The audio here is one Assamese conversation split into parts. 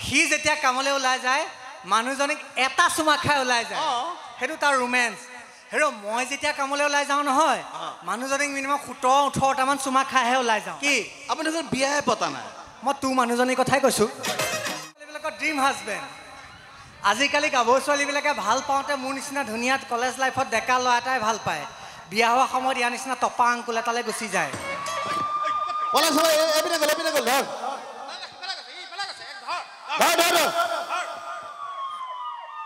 সি যেতিয়া কামলৈ ওলাই যায় মানুহজনীক এটা চুমা খাই ওলাই যায় সেইটো তাৰ ৰোমেন্স হেৰো মই যেতিয়া কামলৈ ওলাই যাওঁ নহয় মানুহজনীক মিনিমাম 17-18টামান চুমা খাইহে ওলাই যাওঁ কি আপুনি বিয়াহে পতা নাই মই তোৰ মানুহজনীৰ কথাই কৈছোঁ ছোৱালীবিলাকৰ ড্ৰিম হাজবেণ্ড আজিকালি গাভৰু ছোৱালীবিলাকে ভাল পাওঁতে মোৰ নিচিনা ধুনীয়া কলেজ লাইফত ডেকা ল'ৰা এটাই ভাল পায় বিয়া হোৱা সময়ত ইয়াৰ নিচিনা টপা আংকুল এটালৈ গুচি যায়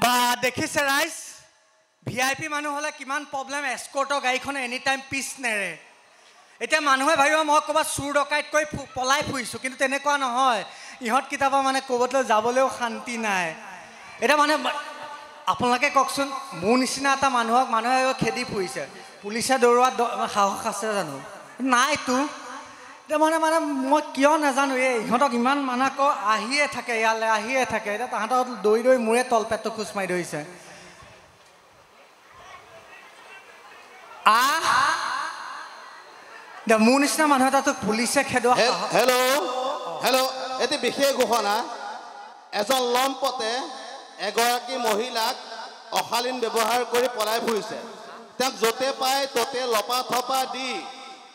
বা দেখিছে ৰাইজ VIP মানুহ হ'লে কিমান প্ৰব্লেম এস্কৰ্টৰ গাড়ীখনে এনি টাইম পিছ নেৰে এতিয়া মানুহে ভাবিব মই ক'ৰবাত চুৰ ডকাইত কৈ পলাই ফুৰিছোঁ কিন্তু তেনেকুৱা নহয় ইহঁত কিতাপৰ মানে ক'ৰবালৈ যাবলৈও শান্তি নাই এতিয়া মানে আপোনালোকে কওকচোন মোৰ নিচিনা এটা মানুহক মানুহে খেদি ফুৰিছে পুলিচে দৌৰোৱাত সাহস আছে জানো নাইতো এতিয়া মানে মই কিয় নাজানো ইহঁতক ইমান মানা ক আহিয়ে থাকে ইয়ালৈ আহিয়ে থাকে এতিয়া তাহাঁতৰ দৌৰি দৌৰি মোৰে তলপেটটো খোজ মাৰি ধৰিছে মোৰ নিচিনা মানুহ এটা তোক পুলিচে খেদোৱা হেল্ল' এটি বিশেষ ঘোষণা এজন লম্পতে এগৰাকী মহিলাক অশালীন ব্যৱহাৰ কৰি পলাই ফুৰিছে তেওঁক য'তে পায় ত'তে লপা থপা দি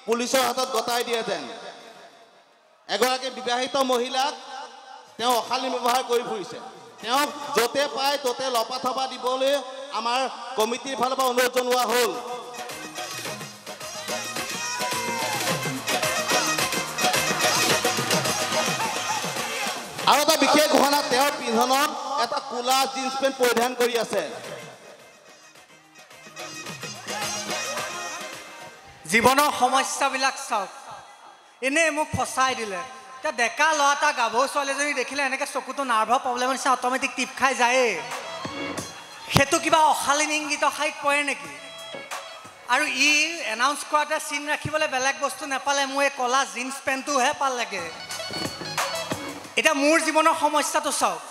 পুলিচৰ হাতত গতাই দিয়ে যেন এগৰাকী বিবাহিত মহিলাক তেওঁ অশালীন ব্যৱহাৰ কৰি ফুৰিছে তেওঁক য'তে পায় ত'তে লপা থপা দিবলৈ আমাৰ কমিটিৰ ফালৰ পৰা অনুৰোধ জনোৱা হ'ল আৰু এটা বিশেষ ঘটনা তেওঁৰ পিন্ধনত এটা কোলা জিন্স পেণ্ট পৰিধান কৰি আছে জীৱনৰ সমস্যাবিলাক চাওক এনেই মোক ফচাই দিলে এতিয়া ডেকা ল'ৰা এটা গাভৰু ছোৱালীজনী দেখিলে এনেকৈ চকুটো নাৰ্ভৰ প্ৰব্লেমৰ নিচিনা অট'মেটিক টিপ খাই যায়েই সেইটো কিবা অশালীন ইংগিত ঠাইত পৰে নেকি আৰু এনাউন্স কৰাতে চিন ৰাখিবলৈ বেলেগ বস্তু নাপালে মোৰ এই ক'লা জিন্স পেণ্টটোহে পালেগৈ এতিয়া মোৰ জীৱনৰ সমস্যাটো চাওক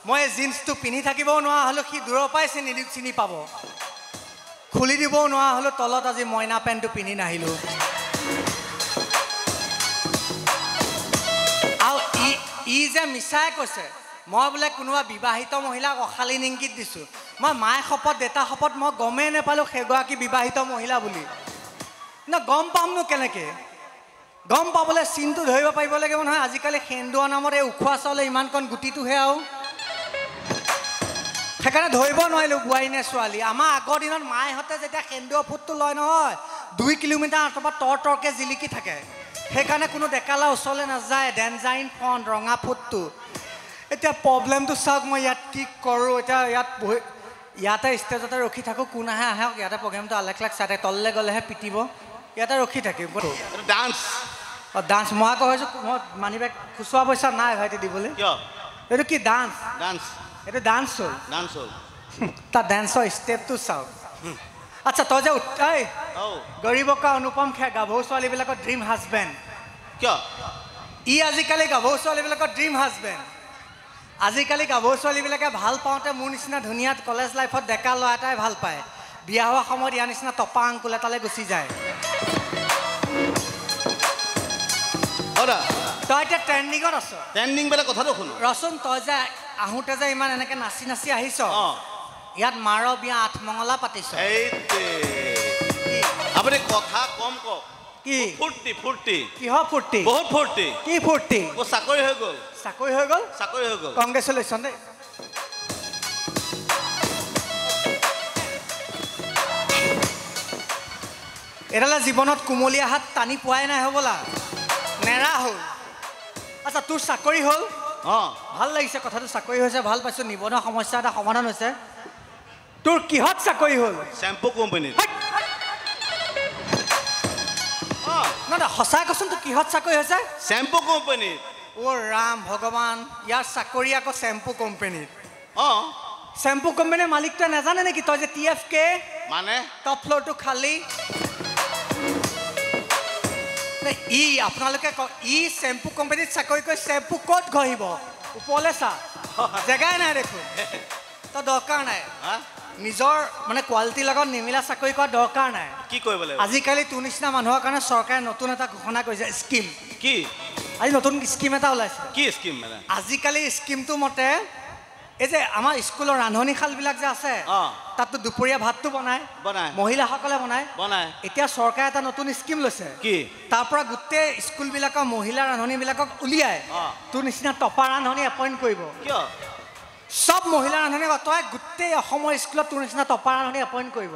মই এই জিন্সটো পিন্ধি থাকিবও নোৱাৰা হ'লোঁ সি দূৰৰ পৰাই চিনি পাব খুলি দিবও নোৱাৰা হ'লোঁ তলত আজি মইনা পেণ্টটো পিন্ধি নাহিলোঁ আৰু যে মিছাই কৈছে মই বোলে কোনোবা বিবাহিত মহিলাক অশালীন ইংগিত দিছোঁ মই মায়ে শপত দেউতা শপত মই গমেই নাপালোঁ সেইগৰাকী বিবাহিত মহিলা বুলি গম পামনো কেনেকৈ গম পাবলৈ চিনটো ধৰিব পাৰিব লাগিব নহয় আজিকালি সেন্দুৱা নামত এই উখোৱা চাউলে ইমানকণ গুটিটোহে আৰু সেইকাৰণে ধৰিব নোৱাৰিলোঁ বোৱাৰী নে ছোৱালী আমাৰ আগৰ দিনত মায়েহঁতে যেতিয়া সেন্দুৱা ফুটটো লয় নহয় 2 কিলোমিটাৰ আঁতৰ পৰা তৰকৈ জিলিকি থাকে সেইকাৰণে কোনো ডেকালা ওচৰলৈ নাযায় ডেঞ্জাইন ফ্ৰণ্ট ৰঙা ফুটটো এতিয়া প্ৰব্লেমটো চাওক মই ইয়াত কি কৰোঁ এতিয়া ইয়াতে ষ্টেজতে ৰখি থাকোঁ কোন আহে আহক ইয়াতে প্ৰগ্ৰেমটো আলেখ লাখ চাই থাকে তললৈ গ'লেহে পিটিব ইয়াতে ৰখি থাকিম ডান্স ডান্স মই আকৌ ভাবিছোঁ মই মানি বেগ খুচুৰা পইচা নাই ভাইটি দিবলৈ এইটো কি ডান্স এইটো ডান্স হ'ল তাৰ ডান্সৰ ষ্টেপটো চাওক আচ্ছা তই যে গৰিবকা অনুপম খেৰ গাভৰু ছোৱালীবিলাকৰ ড্ৰিম হাজবেণ্ড কিয় আজিকালি গাভৰু ছোৱালীবিলাকৰ ড্ৰিম হাজবেণ্ড আজিকালি গাভৰু ছোৱালীবিলাকে ভাল পাওঁতে মোৰ নিচিনা ধুনীয়া কলেজ লাইফত ডেকা ল'ৰা এটাই ভাল পায় বিয়া হোৱা সময়ত ইয়াৰ নিচিনা টপা আংকুল এটালৈ গুচি যায় তই এতিয়া ট্ৰেণ্ডিঙত আছ ট্ৰেণ্ডিং বেলেগ কথাটো শুনো ৰচোন তই যে আহোঁতে যে ইমান এনেকৈ নাচি নাচি আহিছ ইয়াত মাৰ বিয়া 8 মঙলা পাতিছ আপুনি কথা কম কওক কি ফূৰ্তি কিহৰ ফূৰ্তি বহুত ফূৰ্তি কি ফূৰ্তি চাকৰি হৈ গ'ল কংগ্ৰেচুলেশ্যন দেই এডালে জীৱনত কুমলীয়া হাত টানি পোৱাই নাই হ'বলা নেৰা হ'ল আচ্ছা তোৰ চাকৰি হ'ল ভাল লাগিছে কথাটো চাকৰি হৈছে ভাল পাইছোঁ নিবনুৱা সমস্যা এটা সমাধান হৈছে তোৰ কিহত চাকৰি হ'ল চেম্পু কোম্পানীত না সঁচাই কচোন তোৰ কিহত চাকৰি হৈছে চেম্পু কোম্পানীত ৰাম ভগৱান ইয়াৰ চাকৰি আকৌ চেম্পু কোম্পানীত চেম্পু কোম্পানীৰ মালিকটোৱে নাজানে নেকি তই যে TFK মানে টপ ফ্ল'ৰটো খালী আপোনালোকে চেম্পু কোম্পানীত চাকৰি কৰি চেম্পু ক'ত ঘঁহিব ওপৰলৈ চা জেগাই নাই দেখোন তই দৰকাৰ নাই নিজৰ মানে কোৱালিটিৰ লগত নিমিলা চাকৰি কৰা দৰকাৰ নাই কি কৰিব লাগিব আজিকালি তোৰ নিচিনা মানুহৰ কাৰণে চৰকাৰে নতুন এটা ঘোষণা কৰিছে স্কিম কি আজি নতুন স্কিম এটা ওলাইছে কি স্কিম মানে আজিকালি স্কিমটো মতে এই যে আমাৰ স্কুলৰ ৰান্ধনীশালবিলাক যে আছে তাততো দুপৰীয়া ভাতটো বনায় মহিলাসকলে বনায় এতিয়া চৰকাৰে এটা নতুন স্কিম লৈছে কি তাৰ পৰা গোটেই স্কুলবিলাকৰ মহিলা ৰান্ধনীবিলাকক উলিয়াই তোৰ নিচিনা টপা ৰান্ধনী এপইণ্ট কৰিব কিয় সব মহিলা ৰান্ধনীক অতৰাই গোটেই অসমৰ স্কুলত তোৰ নিচিনা টপা ৰান্ধনী এপইণ্ট কৰিব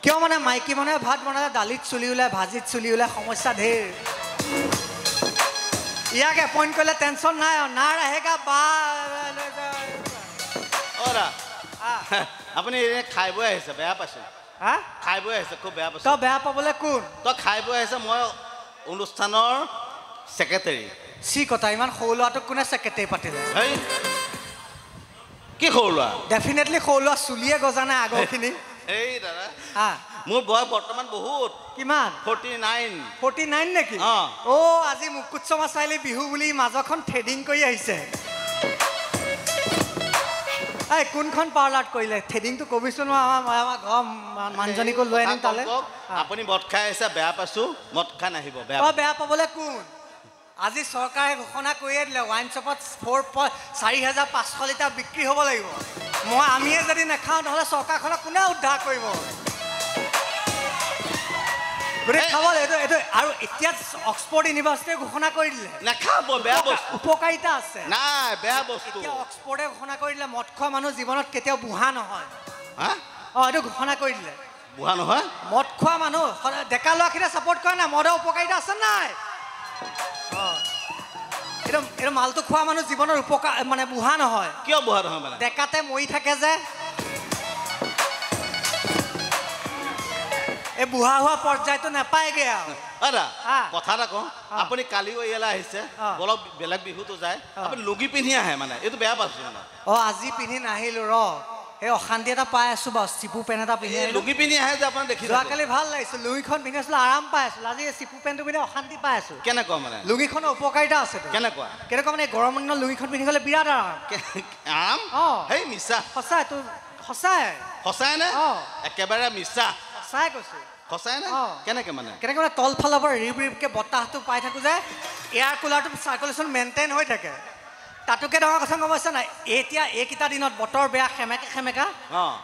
কিয় মানে মাইকী মানুহে ভাত বনালে দালিত চুলি ওলায় ভাজিত চুলি ওলায় সমস্যা ঢেৰ ইয়াক এপইণ্ট কৰিলে টেনশ্যন নাই না ৰাহেগা বা আপুনি খাই বৈ আহিছে বেয়া পাইছে খাই বৈ আহিছে খুব বেয়া পাইছে তই বেয়া পাবলৈ কোন তই খাই বৈ আহিছে মই অনুষ্ঠানৰ ছেক্ৰেটাৰী চি কথা ইমান সৰু ল'ৰাটোক কোনে ছেক্ৰেটাৰী পাতিলে কি সৰু ল'ৰা ডেফিনেটলি সৰু ল'ৰা চুলিয়ে গজা নাই আগৰখিনি এই দাদা মোৰ বয়স বৰ্তমান বহুত কিমান 49 নেকি আজি মুকুট শৰ্মা চাৰিআলি বিহু বুলি মাজৰখন থ্ৰেডিং কৰি আহিছে এই কোনখন পাৰ্লাৰত কৰিলে থ্ৰেডিংটো কবিচোন আমাৰ ঘৰ মানুহজনীকো লৈ আনিম তালৈ আপুনি মদ খাই আহিছে বেয়া পাইছোঁ মদ খাই নাহিব বেয়া পাবলৈ কোন আজি চৰকাৰে ঘোষণা কৰিয়ে দিলে ৱাইন শ্বপত 4,500 লিটাৰ বিক্ৰী হ'ব লাগিব আমিয়ে যদি নাখাওঁ নহ'লে চৰকাৰখনক কোনে উদ্ধাৰ কৰিব গতিকে খাব এইটো আৰু এতিয়া অক্সফৰ্ড ইউনিভাৰ্চিটিয়ে ঘোষণা কৰি দিলে নাখাব বেয়া বস্তু উপকাৰিতা আছে নাই বেয়া বস্তু এতিয়া অক্সফৰ্ডে ঘোষণা কৰি দিলে মদ খোৱা মানুহ জীৱনত কেতিয়াও বুঢ়া নহয় এইটো ঘোষণা কৰি দিলে বুঢ়া নহয় মদ খোৱা মানুহ ডেকা ল'ৰাখিনিয়ে ছাপৰ্ট কৰে নাই মদৰ উপকাৰিতা আছে নাই এইটো মালটো খোৱা মানুহ জীৱনৰ উপকাৰ মানে বুঢ়া নহয় কিয় বুঢ়া নহয় মানে ডেকাতে মৰি থাকে যে এই বুঢ়া হোৱা পৰ্যায়টো নাপায়গে আৰু কথা এটা কওঁ আপুনি কালিও ইয়ালৈ আহিছে অলপ বেলেগ বিহুতো যায় আপুনি লুগি পিন্ধি আহে মানে এইটো বেয়া পাইছো মানে আজি পিন্ধি নাহিলো এই অশান্তি এটা পাই আছো বাৰু চিপু পেণ্ট এটা পিন্ধি লুগি পিন্ধি আহে যে আপোনাৰ দেখিছে যোৱাকালি ভাল লাগিছে লুঙিখন পিন্ধি আছিলো আৰাম পাই আছিলো আজি চিপু পেণ্টটো পিন্ধি অশান্তি পাই আছো কেনেকুৱা মানে লুঙিখনৰ উপকাৰিতা আছে কেনেকুৱা মানে গৰমৰ দিনত লুঙিখন পিন্ধি গ'লে বিৰাট আৰাম সেই মিছা সঁচাই নে একেবাৰে মিছা সঁচাই কৈছো সঁচাই নে কেনেকে মানে তলফালৰ পৰা ৰিবকে বতাহটো পাই থাকো যে এয়াৰ কুলাৰটো চাৰ্কুলেশ্যন মেইনটেইন হৈ থাকে তাতোকে ডাঙৰ কথা গম পাইছা নাই এতিয়া এইকেইটা দিনত বতৰ বেয়া সেমেকা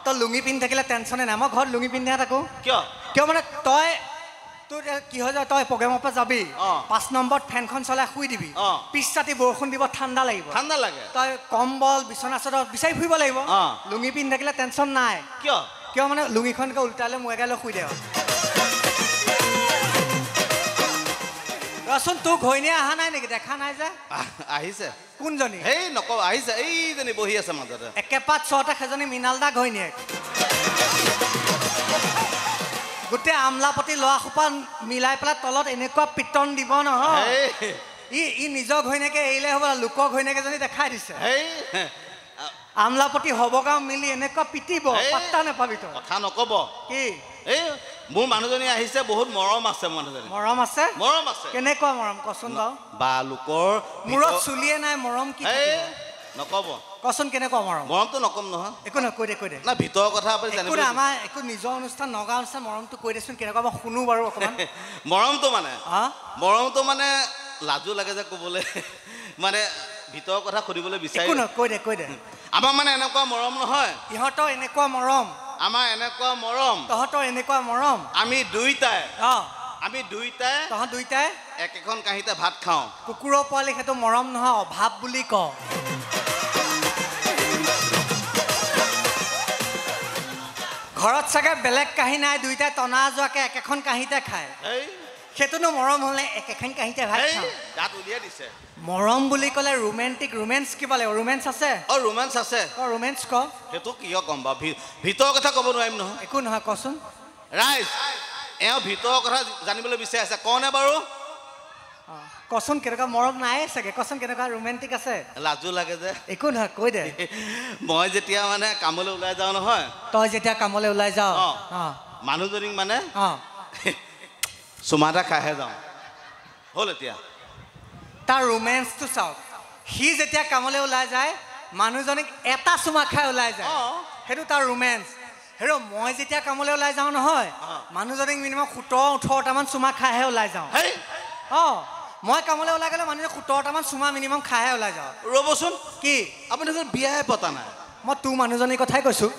তই লুঙি পিন্ধি থাকিলে টেনশ্যনে নাই মই ঘৰত লুঙি পিন্ধিহে থাকো কিয় মানে তই তোৰ কি হৈ যায় তই প্ৰগ্ৰেমৰ পৰা যাবি 5 নম্বৰত ফেনখন চলাই শুই দিবি পিছ ৰাতি বৰষুণ দিব ঠাণ্ডা লাগে তই কম্বল বিচনা চাদৰ বিচাৰি ফুৰিব লাগিব লুঙি পিন্ধি থাকিলে টেনশ্যন নাই কিয় মানে লুঙিখনকে উল্টালে মূৰে লৈ শুই দে ৰচোন তোৰ ঘৈণীয়ে অহা নাই নেকি দেখা নাই যে আহিছে কোনজনী এই নকওঁ আহিছে এইজনী বহি আছে মাজতে একেপাত চটা সেইজনী মৃণালদা ঘৈণীয়েক গোটেই আমলাপতি ল'ৰা সোপা মিলাই পেলাই তলত এনেকুৱা পিটন দিব নহয় ই নিজৰ ঘৈণীয়েকে এৰিলে হ'ব লোকৰ ঘৈণীয়েকেজনী দেখাই দিছে আমলাপতি হবগাঁও মিলি এনেকুৱা পিটিব পাত্তা নাপাবি তই কথা নক'ব কি এই মোৰ মানুহজনী আহিছে বহুত মৰম আছে মানুহজনী মৰম আছে কেনেকুৱা মৰম কচোন বাৰু বা লোকৰ মূৰত চুলিয়ে নাই মৰম কি নক'ব কচোন কেনেকুৱা মৰমটো নক'ম নহয় একো নহয় কৈ দে না ভিতৰৰ কথা আপুনি জানিব আমাৰ একো নিজৰ অনুষ্ঠান নগা অনুষ্ঠান মৰমটো কৈ দেচোন কেনেকুৱা মই শুনো বাৰু অকণমান মৰমটো মানে লাজো লাগে যে ক'বলৈ মানে ভিতৰৰ কথা সুধিবলৈ বিচাৰি কৈ দে আমাৰ মানে এনেকুৱা মৰম নহয় ইহঁতৰ এনেকুৱা মৰম আমাৰ এনেকুৱা মৰম তহঁতৰ এনেকুৱা মৰম আমি দুইটাই তহঁত দুইটাই একেখন কাঁহীতে ভাত খাওঁ কুকুৰৰ পোৱালি সেইটো মৰম নহয় অভাৱ বুলি ক ঘৰত চাগে বেলেগ কাঁহী নাই দুইটাই টনা যোৱাকে একেখন কাঁহীতে খায় সেইটোনো মৰম হ'লে একেখন কাঁহীতে ভাত খাওঁ দাঁত উলিয়াই দিছে মৰম বুলি ক'লে ৰোমেন্স কিবা লাগিব ৰোমেন্স আছে ৰোমেন্স ক সেইটো কিয় ক'ম বাৰু ভিতৰৰ কথা ক'ব নোৱাৰিম নহয় একো নহয় কচোন ৰাইজ এওঁ ভিতৰৰ কথা জানিবলৈ বিচাৰি আছে কওনে বাৰু কচোন কেনেকুৱা মৰম নাই চাগে কচোন কেনেকুৱা ৰোমেণ্টিক আছে লাজো লাগে যে একো নহয় কৈ দে মই যেতিয়া মানে কামলৈ ওলাই যাওঁ নহয় তই যেতিয়া কামলৈ ওলাই যাওঁ মানুহজনীক মানে চুমা এটা খাইহে যাওঁ হ'ল এতিয়া তাৰ ৰোমেন্সটো চাওক সি যেতিয়া কামলৈ ওলাই যায় মানুহজনীক এটা চুমা খাই ওলাই যায় সেইটো তাৰ ৰোমেন্স হেৰ মই যেতিয়া কামলৈ ওলাই যাওঁ নহয় মানুহজনীক মিনিমাম 17-18টামান চুমা খাইহে ওলাই যাওঁ মই কামলৈ ওলাই গ'লে মানুহে 17টামান চুমা মিনিমাম খাইহে ওলাই যাওঁ ৰ'বচোন কি আপুনি দেখোন বিয়াহে পতা নাই মই তোৰ মানুহজনীৰ কথাই কৈছোঁ